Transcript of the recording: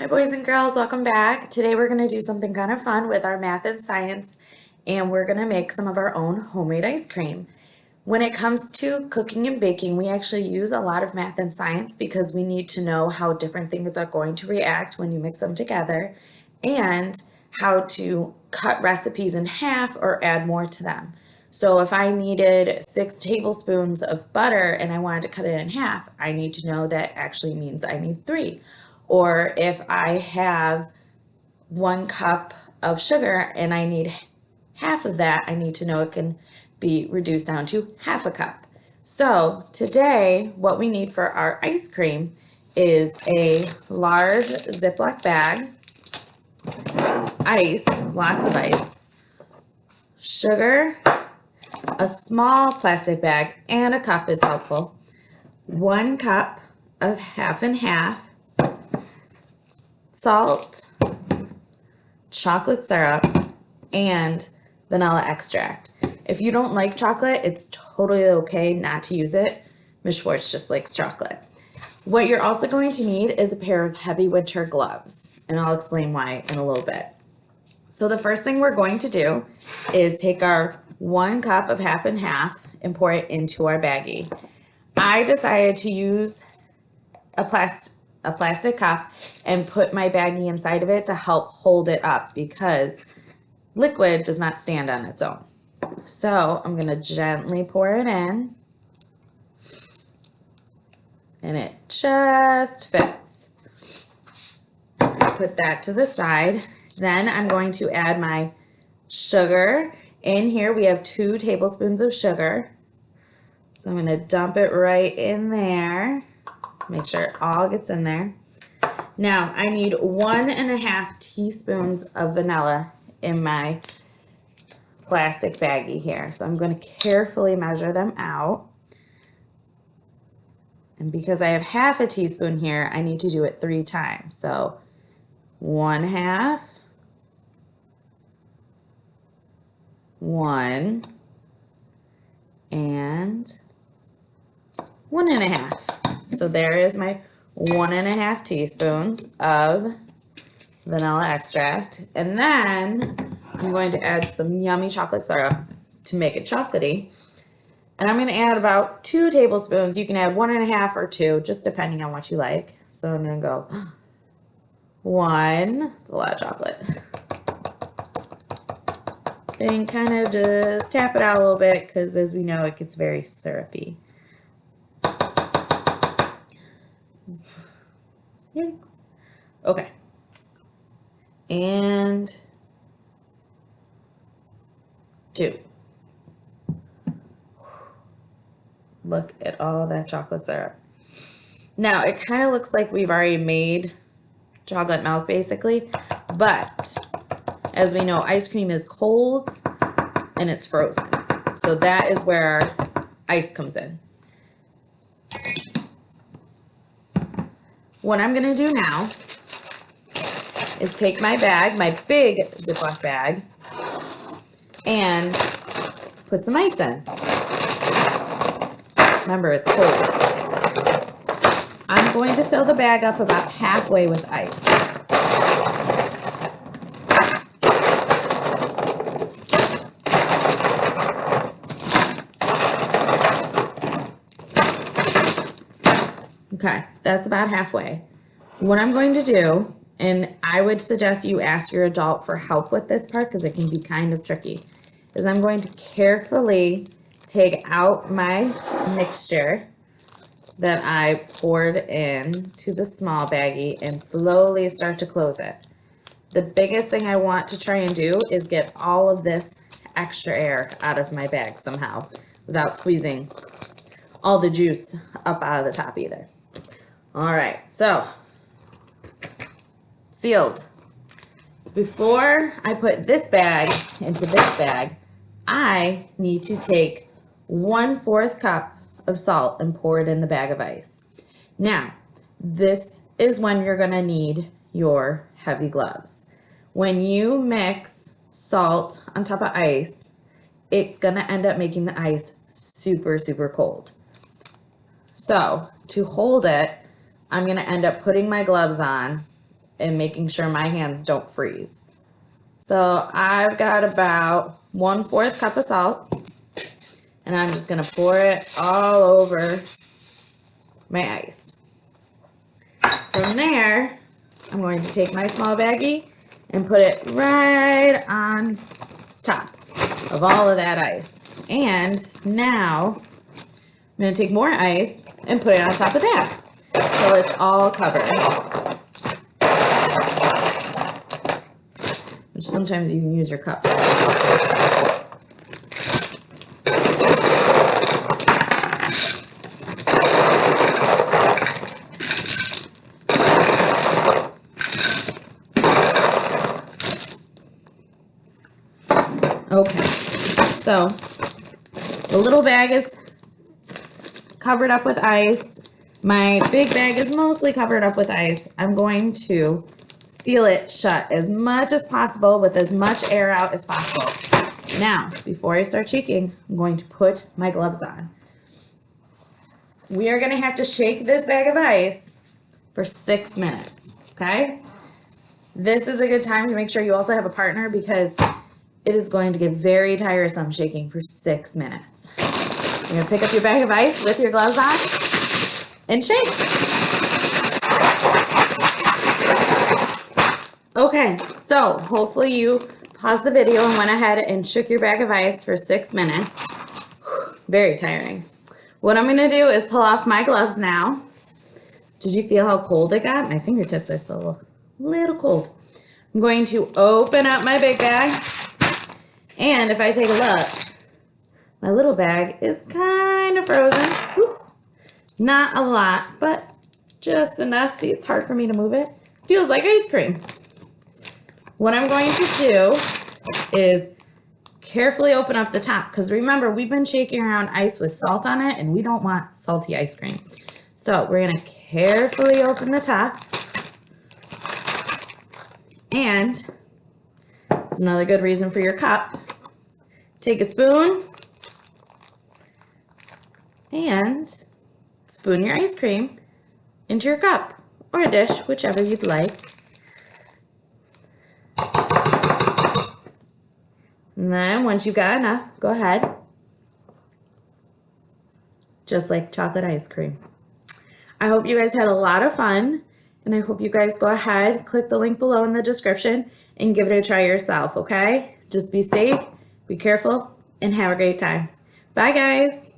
Hi boys and girls, welcome back. Today we're going to do something kind of fun with our math and science, and we're going to make some of our own homemade ice cream. When it comes to cooking and baking, we actually use a lot of math and science because we need to know how different things are going to react when you mix them together and how to cut recipes in half or add more to them. So if I needed 6 tablespoons of butter and I wanted to cut it in half, I need to know that actually means I need 3. Or if I have 1 cup of sugar and I need half of that, I need to know it can be reduced down to half a cup. So today, what we need for our ice cream is a large Ziploc bag, ice, lots of ice, sugar, a small plastic bag, and a cup is helpful, 1 cup of half and half, salt, chocolate syrup, and vanilla extract. If you don't like chocolate, it's totally okay not to use it. Miss Schwartz just likes chocolate. What you're also going to need is a pair of heavy winter gloves, and I'll explain why in a little bit. So the first thing we're going to do is take our 1 cup of half and half and pour it into our baggie. I decided to use a plastic cup and put my baggie inside of it to help hold it up because liquid does not stand on its own. So I'm going to gently pour it in, and it just fits. Put that to the side. Then I'm going to add my sugar. In here we have 2 tablespoons of sugar. So I'm going to dump it right in there. Make sure it all gets in there. Now I need 1.5 teaspoons of vanilla in my plastic baggie here. So I'm going to carefully measure them out. And because I have half a teaspoon here, I need to do it 3 times. So 1/2, 1, and 1.5. So there is my 1.5 teaspoons of vanilla extract. And then I'm going to add some yummy chocolate syrup to make it chocolatey. And I'm going to add about 2 tablespoons. You can add 1.5 or 2, just depending on what you like. So I'm going to go 1. It's a lot of chocolate. And kind of just tap it out a little bit because, as we know, it gets very syrupy. Yikes. Okay. And 2. Look at all that chocolate syrup. Now, it kind of looks like we've already made chocolate milk, basically. But, as we know, ice cream is cold and it's frozen. So that is where our ice comes in. What I'm going to do now is take my bag, my big Ziploc bag, and put some ice in. Remember, it's cold. I'm going to fill the bag up about halfway with ice. Okay, that's about halfway. What I'm going to do, and I would suggest you ask your adult for help with this part because it can be kind of tricky, is I'm going to carefully take out my mixture that I poured in to the small baggie and slowly start to close it. The biggest thing I want to try and do is get all of this extra air out of my bag somehow without squeezing all the juice up out of the top either. All right, so sealed. Before I put this bag into this bag, I need to take 1/4 cup of salt and pour it in the bag of ice. Now, this is when you're gonna need your heavy gloves. When you mix salt on top of ice, it's gonna end up making the ice super, super cold. So to hold it, I'm gonna end up putting my gloves on and making sure my hands don't freeze. So I've got about 1/4 cup of salt, and I'm just gonna pour it all over my ice. From there, I'm going to take my small baggie and put it right on top of all of that ice. And now I'm gonna take more ice and put it on top of that till it's all covered. Which sometimes you can use your cup. Okay, so the little bag is covered up with ice. My big bag is mostly covered up with ice. I'm going to seal it shut as much as possible with as much air out as possible. Now, before I start shaking, I'm going to put my gloves on. We are gonna have to shake this bag of ice for 6 minutes, okay? This is a good time to make sure you also have a partner because it is going to get very tiresome shaking for 6 minutes. You're gonna pick up your bag of ice with your gloves on and shake. Okay, so hopefully you paused the video and went ahead and shook your bag of ice for 6 minutes. Very tiring. What I'm gonna do is pull off my gloves now. Did you feel how cold it got? My fingertips are still a little cold. I'm going to open up my big bag. And if I take a look, my little bag is kind of frozen. Oops. Not a lot, but just enough. See, it's hard for me to move it. Feels like ice cream. What I'm going to do is carefully open up the top because remember, we've been shaking around ice with salt on it and we don't want salty ice cream. So we're going to carefully open the top. And it's another good reason for your cup. Take a spoon and spoon your ice cream into your cup or a dish, whichever you'd like. And then once you've got enough, go ahead. Just like chocolate ice cream. I hope you guys had a lot of fun, and I hope you guys go ahead, click the link below in the description, and give it a try yourself, okay? Just be safe, be careful, and have a great time. Bye, guys.